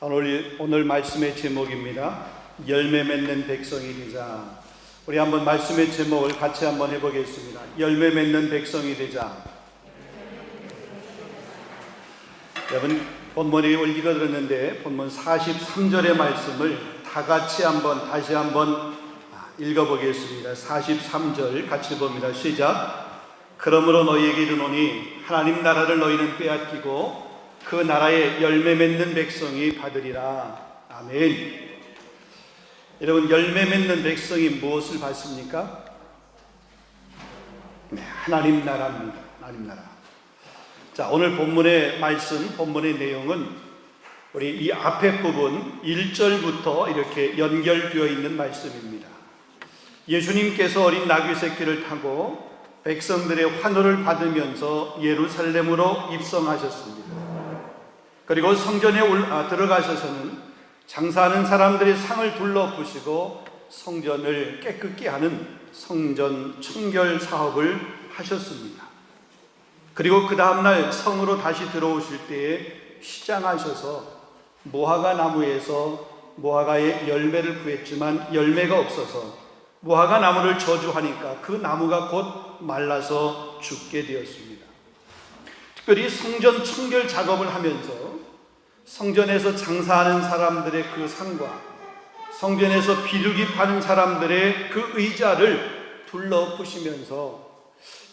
오늘 말씀의 제목입니다. 열매 맺는 백성이 되자. 우리 한번 말씀의 제목을 같이 한번 해보겠습니다. 열매 맺는 백성이 되자. 여러분 본문을 읽어드렸는데 본문 43절의 말씀을 다 같이 다시 한번 읽어보겠습니다. 43절 같이 봅니다. 시작. 그러므로 너희에게 이르노니 하나님 나라를 너희는 빼앗기고 그 나라에 열매 맺는 백성이 받으리라. 아멘. 여러분, 열매 맺는 백성이 무엇을 받습니까? 네, 하나님 나라입니다. 하나님 나라. 자, 오늘 본문의 말씀, 본문의 내용은 우리 이 앞에 부분 1절부터 이렇게 연결되어 있는 말씀입니다. 예수님께서 어린 나귀 새끼를 타고 백성들의 환호를 받으면서 예루살렘으로 입성하셨습니다. 그리고 성전에 들어가셔서는 장사하는 사람들의 상을 둘러부시고 성전을 깨끗게 하는 성전 청결 사업을 하셨습니다. 그리고 그 다음날 성으로 다시 들어오실 때에 시장하셔서 무화과 나무에서 무화과의 열매를 구했지만 열매가 없어서 무화과 나무를 저주하니까 그 나무가 곧 말라서 죽게 되었습니다. 특별히 성전 청결 작업을 하면서 성전에서 장사하는 사람들의 그 상과 성전에서 비둘기 파는 사람들의 그 의자를 둘러부시면서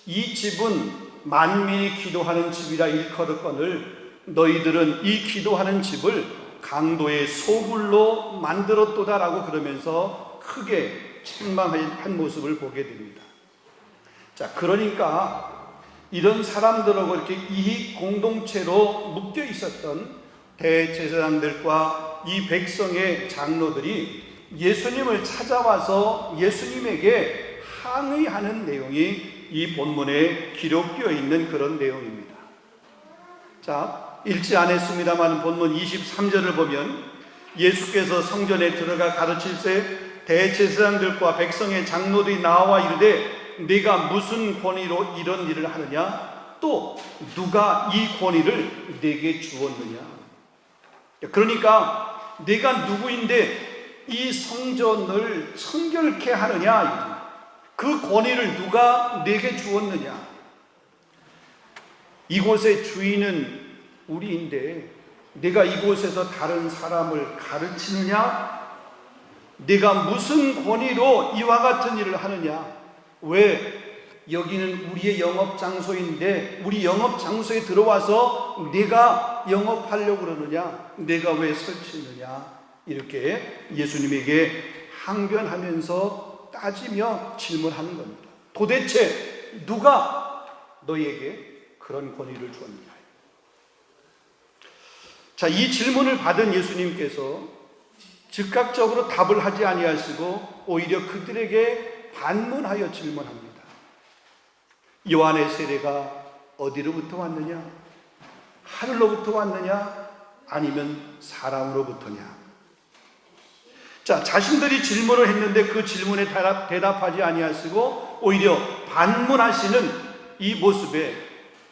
이 집은 만민이 기도하는 집이라 일컬었거늘 너희들은 이 기도하는 집을 강도의 소굴로 만들었도다라고 그러면서 크게 책망한 모습을 보게 됩니다. 자, 그러니까 이런 사람들하고 이렇게 이익 공동체로 묶여 있었던 대제사장들과 이 백성의 장로들이 예수님을 찾아와서 예수님에게 항의하는 내용이 이 본문에 기록되어 있는 그런 내용입니다. 자, 읽지 않았습니다만 본문 23절을 보면 예수께서 성전에 들어가 가르칠새 대제사장들과 백성의 장로들이 나와 이르되 네가 무슨 권위로 이런 일을 하느냐? 또 누가 이 권위를 네게 주었느냐? 그러니까 내가 누구인데 이 성전을 청결케 하느냐? 그 권위를 누가 내게 주었느냐? 이곳의 주인은 우리인데 내가 이곳에서 다른 사람을 가르치느냐? 내가 무슨 권위로 이와 같은 일을 하느냐? 왜 여기는 우리의 영업장소인데 우리 영업장소에 들어와서 내가 영업하려고 그러느냐? 내가 왜 설치느냐? 이렇게 예수님에게 항변하면서 따지며 질문하는 겁니다. 도대체 누가 너희에게 그런 권위를 주었느냐? 자, 이 질문을 받은 예수님께서 즉각적으로 답을 하지 아니하시고 오히려 그들에게 반문하여 질문합니다. 요한의 세례가 어디로부터 왔느냐? 하늘로부터 왔느냐? 아니면 사람으로부터냐? 자, 자신들이 질문을 했는데 그 질문에 대답하지 아니하시고 오히려 반문하시는 이 모습에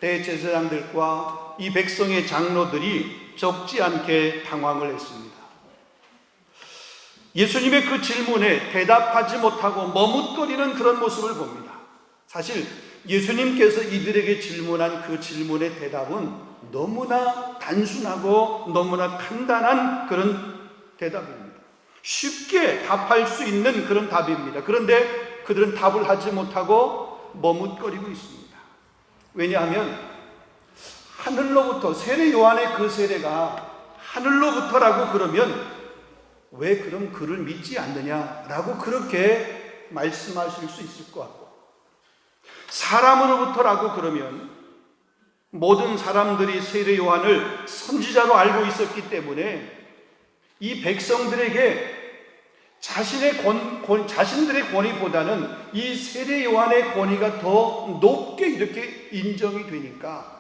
대제사장들과 이 백성의 장로들이 적지 않게 당황을 했습니다. 예수님의 그 질문에 대답하지 못하고 머뭇거리는 그런 모습을 봅니다. 사실 예수님께서 이들에게 질문한 그 질문의 대답은 너무나 단순하고 너무나 간단한 그런 대답입니다. 쉽게 답할 수 있는 그런 답입니다. 그런데 그들은 답을 하지 못하고 머뭇거리고 있습니다. 왜냐하면 하늘로부터, 세례 요한의 그 세례가 하늘로부터라고 그러면 왜 그럼 그를 믿지 않느냐라고 그렇게 말씀하실 수 있을 것 같고, 사람으로부터라고 그러면 모든 사람들이 세례 요한을 선지자로 알고 있었기 때문에 이 백성들에게 자신들의 권위보다는 이 세례 요한의 권위가 더 높게 이렇게 인정이 되니까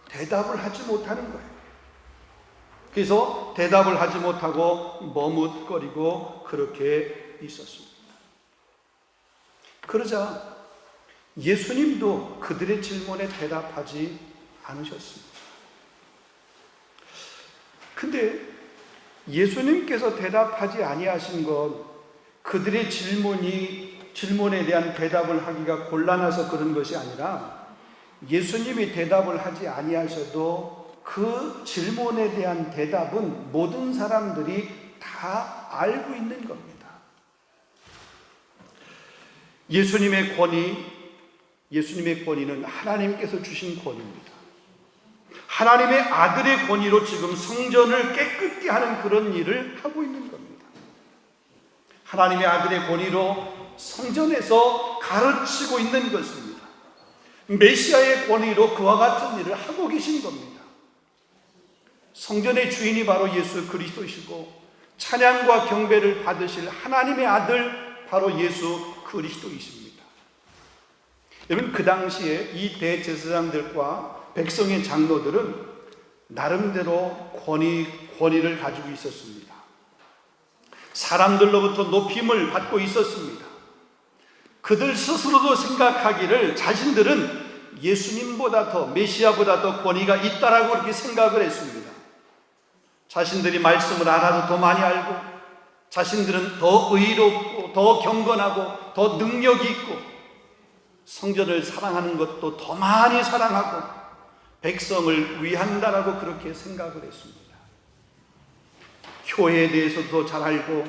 대답을 하지 못하는 거예요. 그래서 대답을 하지 못하고 머뭇거리고 그렇게 있었습니다. 그러자 예수님도 그들의 질문에 대답하지 않으셨습니다. 근데 예수님께서 대답하지 아니하신 것, 그들의 질문에 대한 대답을 하기가 곤란해서 그런 것이 아니라 예수님이 대답을 하지 아니하셔도 그 질문에 대한 대답은 모든 사람들이 다 알고 있는 겁니다. 예수님의 권위는 하나님께서 주신 권위입니다. 하나님의 아들의 권위로 지금 성전을 깨끗게 하는 그런 일을 하고 있는 겁니다. 하나님의 아들의 권위로 성전에서 가르치고 있는 것입니다. 메시아의 권위로 그와 같은 일을 하고 계신 겁니다. 성전의 주인이 바로 예수 그리스도이시고 찬양과 경배를 받으실 하나님의 아들 바로 예수 그리스도이십니다. 여러분, 그 당시에 이 대제사장들과 백성의 장로들은 나름대로 권위를 가지고 있었습니다. 사람들로부터 높임을 받고 있었습니다. 그들 스스로도 생각하기를 자신들은 예수님보다 더, 메시아보다 더 권위가 있다라고 그렇게 생각을 했습니다. 자신들이 말씀을 알아도 더 많이 알고, 자신들은 더 의롭고 더 경건하고 더 능력이 있고, 성전을 사랑하는 것도 더 많이 사랑하고 백성을 위한다라고 그렇게 생각을 했습니다. 교회에 대해서도 더 잘 알고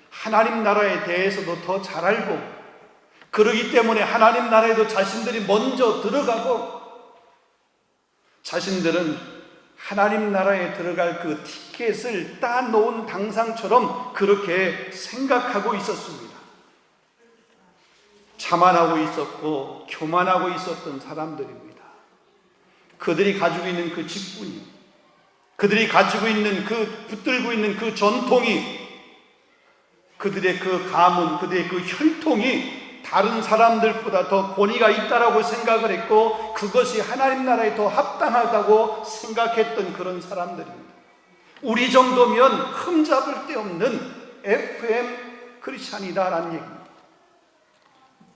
하나님 나라에 대해서도 더 잘 알고, 그러기 때문에 하나님 나라에도 자신들이 먼저 들어가고, 자신들은 하나님 나라에 들어갈 그 티켓을 따놓은 당상처럼 그렇게 생각하고 있었습니다. 자만하고 있었고 교만하고 있었던 사람들입니다. 그들이 가지고 있는 그 직분이, 그들이 가지고 있는 그 붙들고 있는 그 전통이, 그들의 그 가문, 그들의 그 혈통이 다른 사람들보다 더 권위가 있다라고 생각을 했고, 그것이 하나님 나라에 더 합당하다고 생각했던 그런 사람들입니다. 우리 정도면 흠잡을 데 없는 FM 크리스찬이다라는 얘기입니다.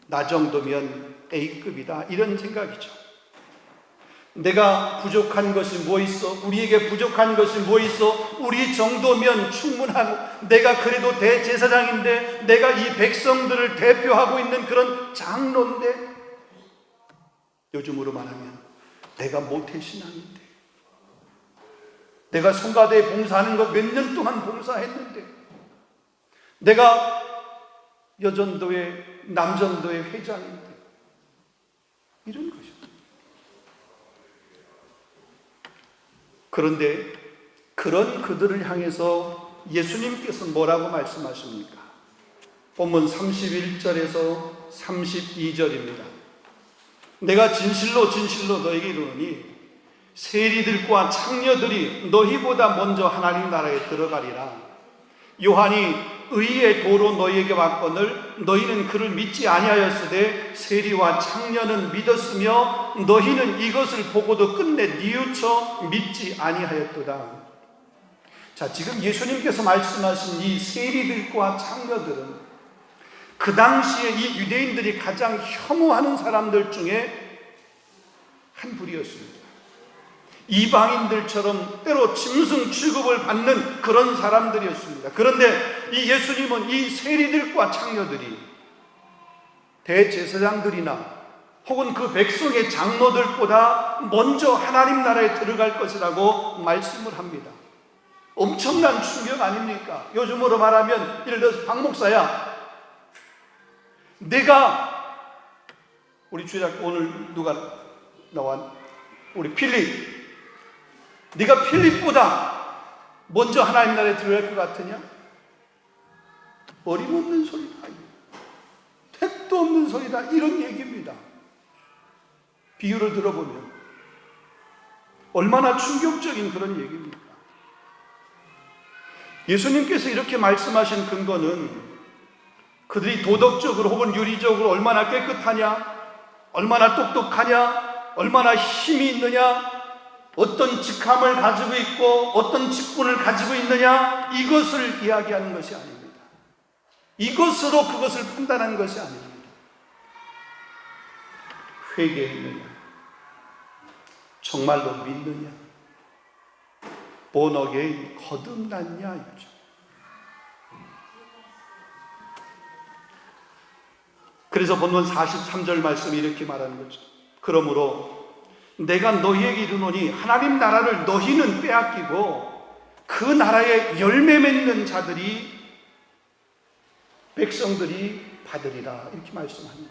나 정도면 A급이다, 이런 생각이죠. 내가 부족한 것이 뭐 있어? 우리에게 부족한 것이 뭐 있어? 우리 정도면 충분하고, 내가 그래도 대제사장인데, 내가 이 백성들을 대표하고 있는 그런 장로인데, 요즘으로 말하면 내가 모태신앙인데, 내가 성가대에 봉사하는 거 몇 년 동안 봉사했는데, 내가 여전도회, 남전도회 회장인데, 이런 것이죠. 그런데 그런 그들을 향해서 예수님께서 뭐라고 말씀하십니까? 본문 31절에서 32절입니다. 내가 진실로 진실로 너에게 이르노니 세리들과 창녀들이 너희보다 먼저 하나님 나라에 들어가리라. 요한이 의의 도로 너희에게 왔거늘 너희는 그를 믿지 아니하였으되 세리와 창녀는 믿었으며 너희는 이것을 보고도 끝내 뉘우쳐 믿지 아니하였도다. 자, 지금 예수님께서 말씀하신 이 세리들과 창녀들은 그 당시에 이 유대인들이 가장 혐오하는 사람들 중에 한 부류였습니다. 이방인들처럼 때로 짐승 취급을 받는 그런 사람들이었습니다. 그런데 이 예수님은 이 세리들과 창녀들이 대제사장들이나 혹은 그 백성의 장로들보다 먼저 하나님 나라에 들어갈 것이라고 말씀을 합니다. 엄청난 충격 아닙니까? 요즘으로 말하면, 예를 들어서 박 목사야, 내가, 우리 주일학교 오늘 누가 나와? 우리 필립, 네가 필립보다 먼저 하나님 나라에 들어갈 것 같으냐? 어림없는 소리다, 택도 없는 소리다, 이런 얘기입니다. 비유를 들어보면 얼마나 충격적인 그런 얘기입니까? 예수님께서 이렇게 말씀하신 근거는 그들이 도덕적으로 혹은 윤리적으로 얼마나 깨끗하냐, 얼마나 똑똑하냐, 얼마나 힘이 있느냐, 어떤 직함을 가지고 있고 어떤 직분을 가지고 있느냐, 이것을 이야기하는 것이 아닙니다. 이것으로 그것을 판단하는 것이 아닙니다. 회개했느냐, 정말로 믿느냐, born again, 거듭났냐 이거죠. 그래서 본문 43절 말씀이 이렇게 말하는 거죠. 그러므로 내가 너희에게 이르노니 하나님 나라를 너희는 빼앗기고 그 나라에 열매 맺는 자들이, 백성들이 받으리라, 이렇게 말씀합니다.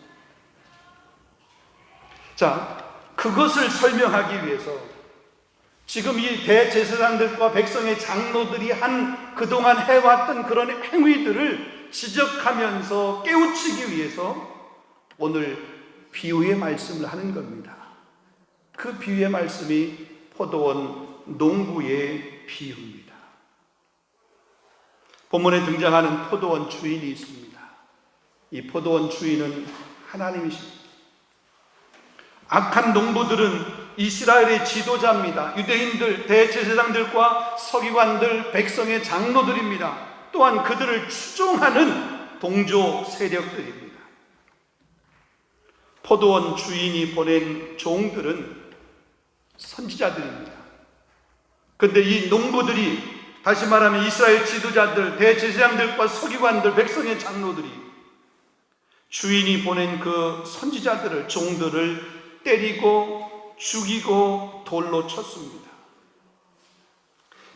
자, 그것을 설명하기 위해서 지금 이 대제사장들과 백성의 장로들이 한 그동안 해왔던 그런 행위들을 지적하면서 깨우치기 위해서 오늘 비유의 말씀을 하는 겁니다. 그 비유의 말씀이 포도원 농부의 비유입니다. 본문에 등장하는 포도원 주인이 있습니다. 이 포도원 주인은 하나님이십니다. 악한 농부들은 이스라엘의 지도자입니다. 유대인들, 대제사장들과 서기관들, 백성의 장로들입니다. 또한 그들을 추종하는 동조 세력들입니다. 포도원 주인이 보낸 종들은 선지자들입니다. 그런데 이 농부들이, 다시 말하면 이스라엘 지도자들, 대제사장들과 서기관들, 백성의 장로들이 주인이 보낸 그 선지자들을, 종들을 때리고 죽이고 돌로 쳤습니다.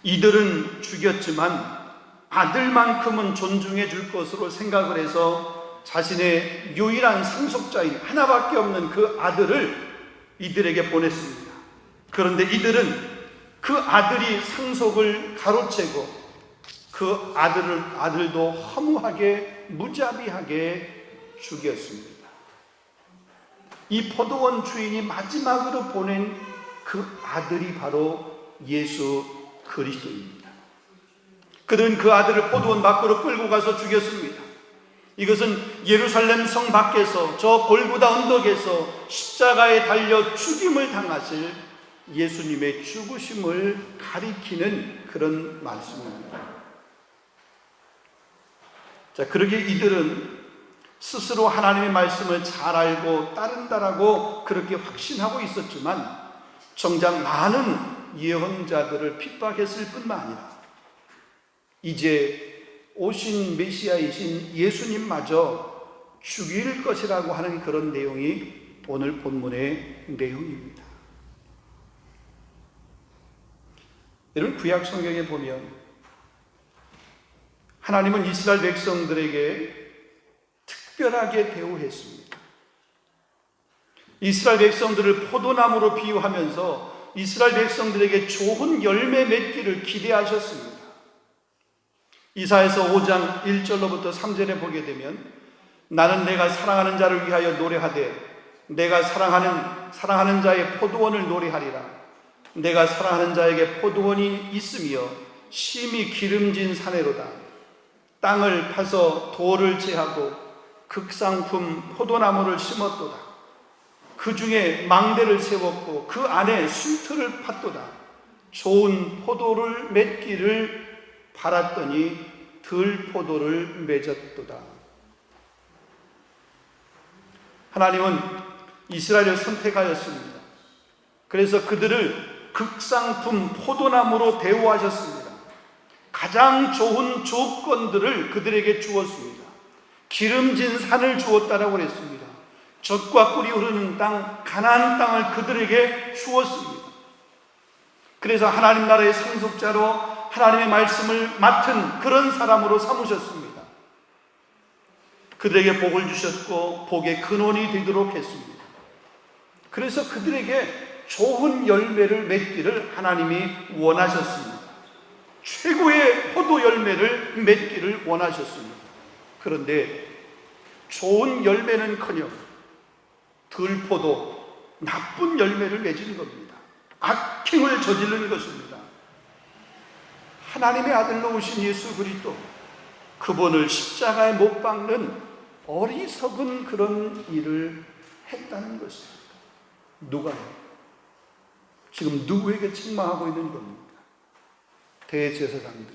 이들은 죽였지만 아들만큼은 존중해 줄 것으로 생각을 해서 자신의 유일한 상속자인 하나밖에 없는 그 아들을 이들에게 보냈습니다. 그런데 이들은 그 아들이 상속을 가로채고 그 아들도 허무하게 무자비하게 죽였습니다. 이 포도원 주인이 마지막으로 보낸 그 아들이 바로 예수 그리스도입니다. 그들은 그 아들을 포도원 밖으로 끌고 가서 죽였습니다. 이것은 예루살렘 성 밖에서 저 골고다 언덕에서 십자가에 달려 죽임을 당하실 예수님의 죽으심을 가리키는 그런 말씀입니다. 자, 그러기에 이들은 스스로 하나님의 말씀을 잘 알고 따른다라고 그렇게 확신하고 있었지만 정작 많은 예언자들을 핍박했을 뿐만 아니라 이제 오신 메시아이신 예수님마저 죽일 것이라고 하는 그런 내용이 오늘 본문의 내용입니다. 여러분, 구약 성경에 보면 하나님은 이스라엘 백성들에게 특별하게 대우했습니다. 이스라엘 백성들을 포도나무로 비유하면서 이스라엘 백성들에게 좋은 열매 맺기를 기대하셨습니다. 이사야서 5장 1절로부터 3절에 보게 되면 나는 내가 사랑하는 자를 위하여 노래하되 내가 사랑하는 자의 포도원을 노래하리라. 내가 사랑하는 자에게 포도원이 있으며 심히 기름진 산에로다. 땅을 파서 돌을 제하고 극상품 포도나무를 심었도다. 그 중에 망대를 세웠고 그 안에 순틀을 팠도다. 좋은 포도를 맺기를 바랐더니 들포도를 맺었도다. 하나님은 이스라엘을 선택하였습니다. 그래서 그들을 극상품 포도나무로 대우하셨습니다. 가장 좋은 조건들을 그들에게 주었습니다. 기름진 산을 주었다라고 그랬습니다. 젖과 꿀이 흐르는 땅, 가나안 땅을 그들에게 주었습니다. 그래서 하나님 나라의 상속자로 하나님의 말씀을 맡은 그런 사람으로 삼으셨습니다. 그들에게 복을 주셨고 복의 근원이 되도록 했습니다. 그래서 그들에게 좋은 열매를 맺기를 하나님이 원하셨습니다. 최고의 포도 열매를 맺기를 원하셨습니다. 그런데 좋은 열매는커녕 들포도, 나쁜 열매를 맺는 겁니다. 악행을 저지르는 것입니다. 하나님의 아들로 오신 예수 그리스도, 그분을 십자가에 못 박는 어리석은 그런 일을 했다는 것입니다. 누가요? 지금 누구에게 책망하고 있는 겁니까? 대제사장들,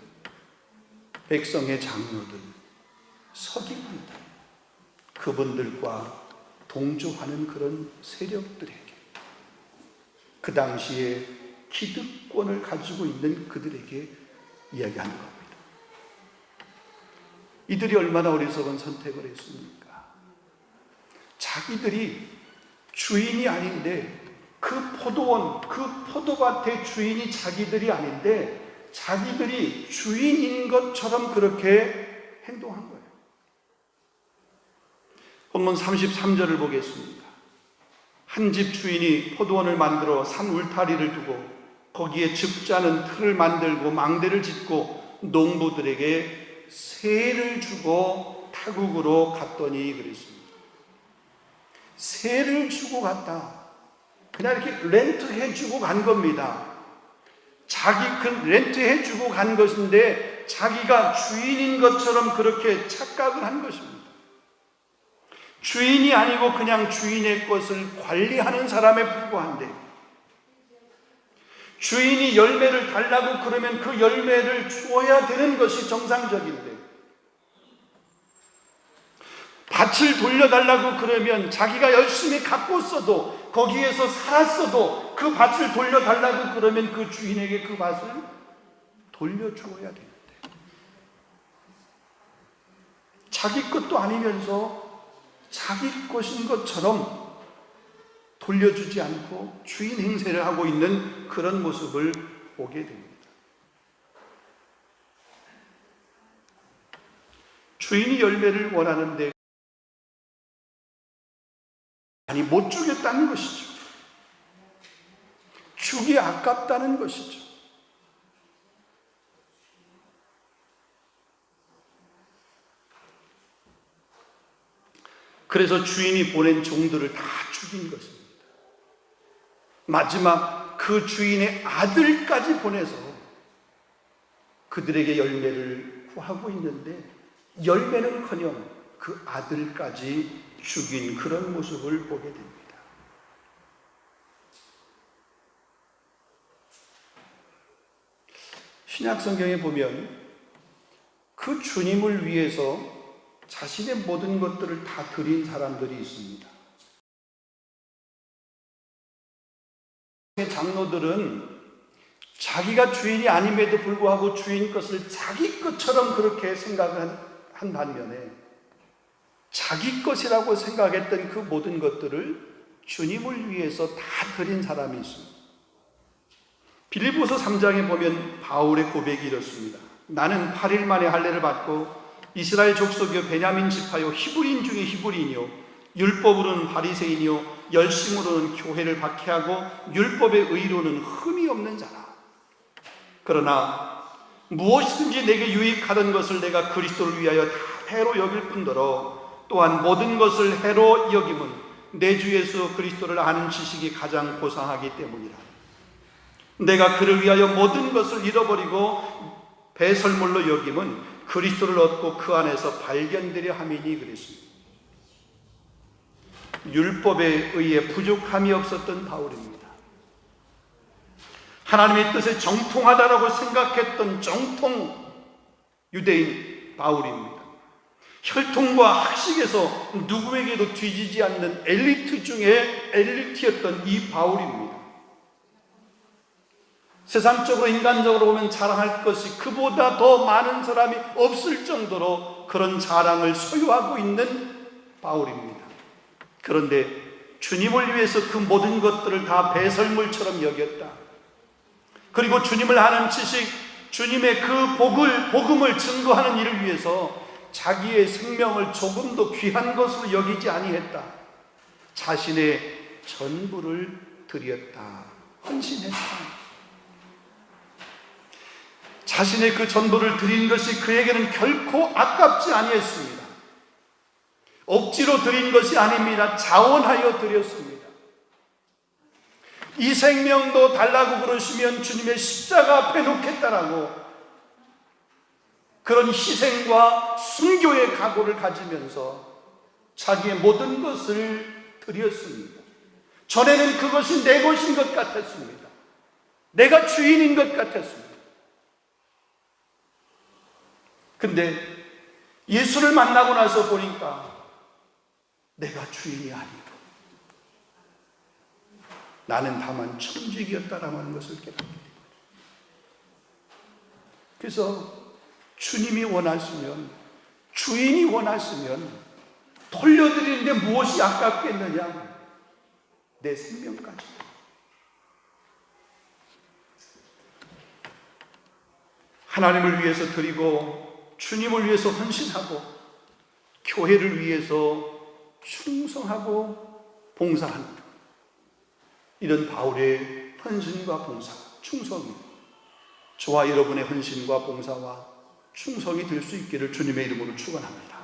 백성의 장로들, 서기관들, 그분들과 동조하는 그런 세력들에게, 그 당시에 기득권을 가지고 있는 그들에게 이야기하는 겁니다. 이들이 얼마나 어리석은 선택을 했습니까? 자기들이 주인이 아닌데, 그 포도원, 그 포도밭의 주인이 자기들이 아닌데 자기들이 주인인 것처럼 그렇게 행동한 거예요. 본문 33절을 보겠습니다. 한 집 주인이 포도원을 만들어 산 울타리를 두고 거기에 즙자는 틀을 만들고 망대를 짓고 농부들에게 세를 주고 타국으로 갔더니 그랬습니다. 세를 주고 갔다. 그냥 이렇게 렌트해 주고 간 겁니다. 렌트해 주고 간 것인데 자기가 주인인 것처럼 그렇게 착각을 한 것입니다. 주인이 아니고 그냥 주인의 것을 관리하는 사람에 불과한데, 주인이 열매를 달라고 그러면 그 열매를 주어야 되는 것이 정상적인데, 밭을 돌려달라고 그러면 자기가 열심히 가꿨어도, 거기에서 살았어도 그 밭을 돌려달라고 그러면 그 주인에게 그 밭을 돌려주어야 되는데, 자기 것도 아니면서 자기 것인 것처럼 돌려주지 않고 주인 행세를 하고 있는 그런 모습을 보게 됩니다. 주인이 열매를 원하는데 못 주겠다는 것이죠. 주기 아깝다는 것이죠. 그래서 주인이 보낸 종들을 다 죽인 것입니다. 마지막 그 주인의 아들까지 보내서 그들에게 열매를 구하고 있는데, 열매는커녕 그 아들까지 죽인 그런 모습을 보게 됩니다. 신약 성경에 보면 그 주님을 위해서 자신의 모든 것들을 다 드린 사람들이 있습니다. 장로들은 자기가 주인이 아님에도 불구하고 주인 것을 자기 것처럼 그렇게 생각을 한 반면에, 자기 것이라고 생각했던 그 모든 것들을 주님을 위해서 다 드린 사람이 있습니다. 빌립보서 3장에 보면 바울의 고백이 이렇습니다. 나는 8일 만에 할례를 받고 이스라엘 족속이요 베냐민 지파요 히브리인 중에 히브리인이요 율법으로는 바리새인이요 열심으로는 교회를 박해하고 율법의 의로는 흠이 없는 자라. 그러나 무엇이든지 내게 유익하던 것을 내가 그리스도를 위하여 다 해로 여길 뿐더러 또한 모든 것을 해로 여김은 내 주 예수 그리스도를 아는 지식이 가장 고상하기 때문이라. 내가 그를 위하여 모든 것을 잃어버리고 배설물로 여김은 그리스도를 얻고 그 안에서 발견되려 함이니 그랬습니다. 율법에 의해 부족함이 없었던 바울입니다. 하나님의 뜻에 정통하다라고 생각했던 정통 유대인 바울입니다. 혈통과 학식에서 누구에게도 뒤지지 않는 엘리트 중에 엘리트였던 이 바울입니다. 세상적으로 인간적으로 보면 자랑할 것이 그보다 더 많은 사람이 없을 정도로 그런 자랑을 소유하고 있는 바울입니다. 그런데 주님을 위해서 그 모든 것들을 다 배설물처럼 여겼다. 그리고 주님을 아는 지식, 주님의 그 복음을 증거하는 일을 위해서 자기의 생명을 조금도 귀한 것으로 여기지 아니했다. 자신의 전부를 드렸다. 헌신했다. 자신의 그 전부를 드린 것이 그에게는 결코 아깝지 아니했습니다. 억지로 드린 것이 아닙니다. 자원하여 드렸습니다. 이 생명도 달라고 그러시면 주님의 십자가 앞에 놓겠다라고 그런 희생과 순교의 각오를 가지면서 자기의 모든 것을 드렸습니다. 전에는 그것이 내 것인 것 같았습니다. 내가 주인인 것 같았습니다. 근데 예수를 만나고 나서 보니까 내가 주인이 아니고 나는 다만 청직이었다라고 하는 것을 깨닫게 됩니다. 그래서 주님이 원하시면, 주인이 원하시면 돌려드리는데 무엇이 아깝겠느냐? 내 생명까지. 하나님을 위해서 드리고 주님을 위해서 헌신하고 교회를 위해서 충성하고 봉사하는 이런 바울의 헌신과 봉사, 충성이 저와 여러분의 헌신과 봉사와 충성이 될 수 있기를 주님의 이름으로 축원합니다.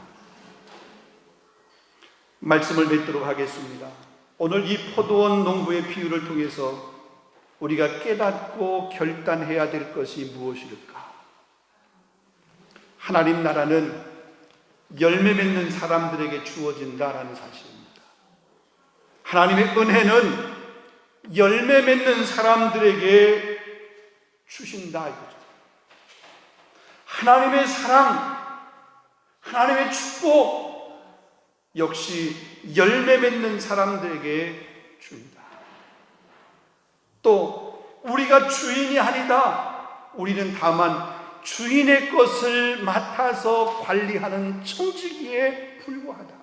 말씀을 맺도록 하겠습니다. 오늘 이 포도원 농부의 비유를 통해서 우리가 깨닫고 결단해야 될 것이 무엇일까? 하나님 나라는 열매 맺는 사람들에게 주어진다라는 사실입니다. 하나님의 은혜는 열매 맺는 사람들에게 주신다 이거죠. 하나님의 사랑, 하나님의 축복 역시 열매 맺는 사람들에게 주인다. 또 우리가 주인이 아니다. 우리는 다만 주인의 것을 맡아서 관리하는 청지기에 불과하다.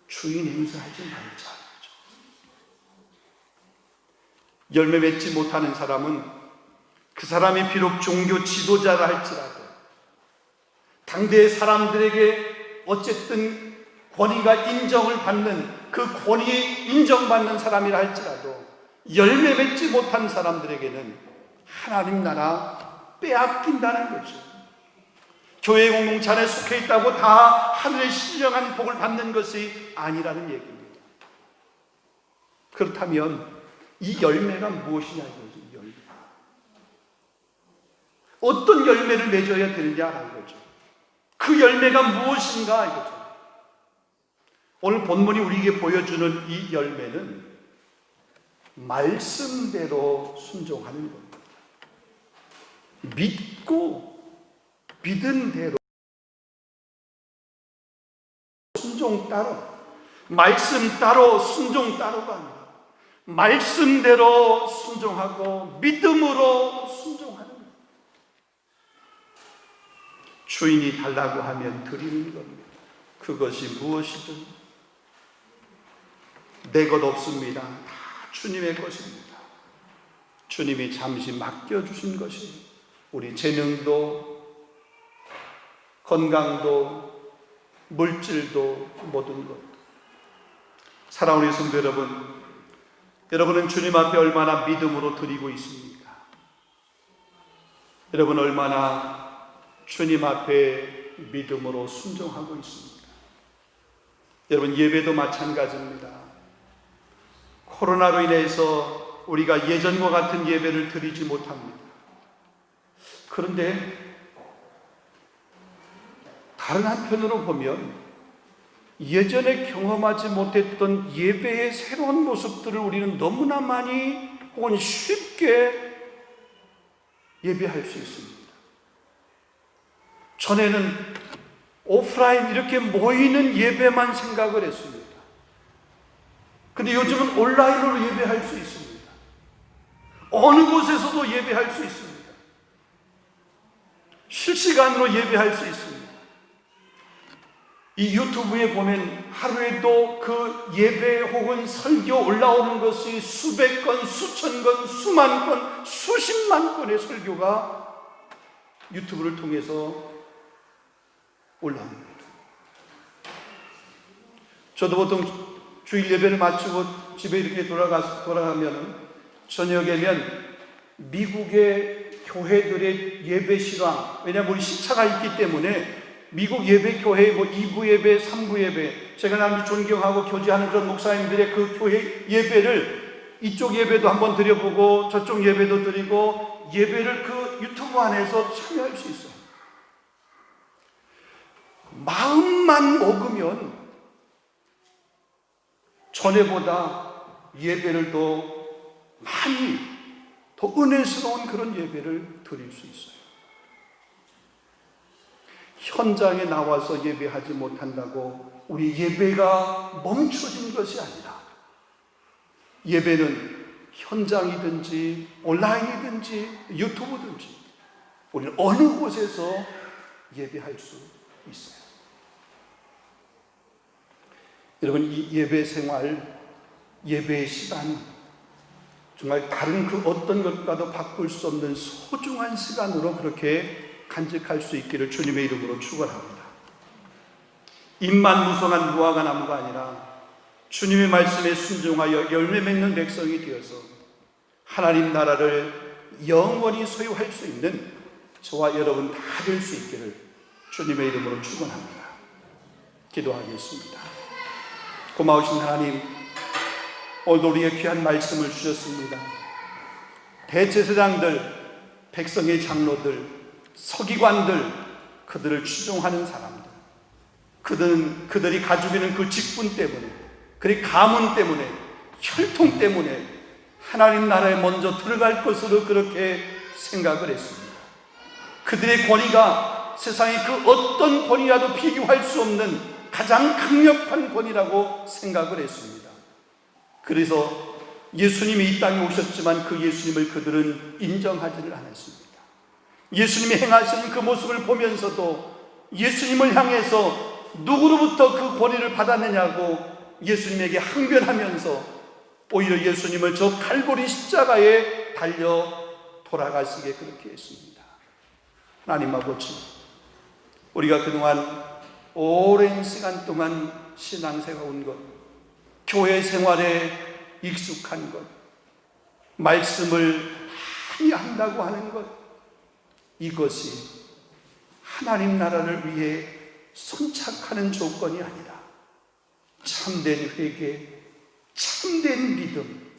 주인 행세하지 말자. 열매 맺지 못하는 사람은 그 사람이 비록 종교 지도자라 할지라도 당대의 사람들에게 어쨌든 권위가 인정을 받는 그 권위에 인정받는 사람이라 할지라도 열매 맺지 못한 사람들에게는 하나님 나라 빼앗긴다는 거죠. 교회 공동체 안에 속해 있다고 다 하늘의 신령한 복을 받는 것이 아니라는 얘기입니다. 그렇다면 이 열매가 무엇이냐 이거죠. 열매. 어떤 열매를 맺어야 되느냐라는 거죠. 그 열매가 무엇인가 이거죠. 오늘 본문이 우리에게 보여주는 이 열매는 말씀대로 순종하는 겁니다. 믿고 믿은 대로 순종 따로, 말씀 따로 순종 따로가 아니라 말씀대로 순종하고 믿음으로 순종하는 겁니다. 주인이 달라고 하면 드리는 겁니다. 그것이 무엇이든 내 것 없습니다. 다 주님의 것입니다. 주님이 잠시 맡겨주신 것입니다. 우리 재능도 건강도 물질도 모든 것. 사랑하는 성도 여러분, 여러분은 주님 앞에 얼마나 믿음으로 드리고 있습니까? 여러분 얼마나 주님 앞에 믿음으로 순종하고 있습니까? 여러분 예배도 마찬가지입니다. 코로나로 인해서 우리가 예전과 같은 예배를 드리지 못합니다. 그런데 다른 한편으로 보면 예전에 경험하지 못했던 예배의 새로운 모습들을 우리는 너무나 많이 혹은 쉽게 예배할 수 있습니다. 전에는 오프라인 이렇게 모이는 예배만 생각을 했습니다. 근데 요즘은 온라인으로 예배할 수 있습니다. 어느 곳에서도 예배할 수 있습니다. 실시간으로 예배할 수 있습니다. 이 유튜브에 보면 하루에도 그 예배 혹은 설교 올라오는 것이 수백 건, 수천 건, 수만 건, 수십만 건의 설교가 유튜브를 통해서 올라옵니다. 저도 보통 주일 예배를 마치고 집에 이렇게 돌아가면 저녁에면 미국의 교회들의 예배 실황, 왜냐하면 우리 시차가 있기 때문에 미국 예배 교회 2부 예배, 3부 예배, 제가 남들 존경하고 교제하는 그런 목사님들의 그 교회 예배를 이쪽 예배도 한번 드려보고 저쪽 예배도 드리고 예배를 그 유튜브 안에서 참여할 수 있어요. 마음만 먹으면 전에보다 예배를 더 많이 더 은혜스러운 그런 예배를 드릴 수 있어요. 현장에 나와서 예배하지 못한다고 우리 예배가 멈춰진 것이 아니라 예배는 현장이든지 온라인이든지 유튜브든지 우리는 어느 곳에서 예배할 수 있어요. 여러분, 이 예배 생활, 예배의 시간, 정말 다른 그 어떤 것과도 바꿀 수 없는 소중한 시간으로 그렇게 간직할 수 있기를 주님의 이름으로 축원합니다. 잎만 무성한 무화과 나무가 아니라 주님의 말씀에 순종하여 열매 맺는 백성이 되어서 하나님 나라를 영원히 소유할 수 있는 저와 여러분 다 될 수 있기를 주님의 이름으로 축원합니다. 기도하겠습니다. 고마우신 하나님, 오늘 우리의 귀한 말씀을 주셨습니다. 대제사장들, 백성의 장로들, 서기관들, 그들을 추종하는 사람들, 그들이 가지고 있는 그 직분 때문에, 그 가문 때문에, 혈통 때문에 하나님 나라에 먼저 들어갈 것으로 그렇게 생각을 했습니다. 그들의 권위가 세상의 그 어떤 권위와도 비교할 수 없는 가장 강력한 권위라고 생각을 했습니다. 그래서 예수님이 이 땅에 오셨지만 그 예수님을 그들은 인정하지를 않았습니다. 예수님이 행하시는 그 모습을 보면서도 예수님을 향해서 누구로부터 그 권위를 받았느냐고 예수님에게 항변하면서 오히려 예수님을 저 칼보리 십자가에 달려 돌아가시게 그렇게 했습니다. 하나님 아버지, 우리가 그동안 오랜 시간 동안 신앙생활 온 것, 교회 생활에 익숙한 것, 말씀을 많이 한다고 하는 것, 이것이 하나님 나라를 위해 선착하는 조건이 아니라 참된 회개, 참된 믿음,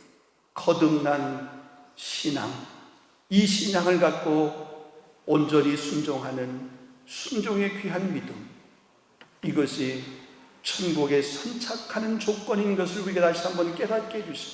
거듭난 신앙, 이 신앙을 갖고 온전히 순종하는 순종의 귀한 믿음, 이것이 천국에 선착하는 조건인 것을 우리가 다시 한번 깨닫게 해주십시오.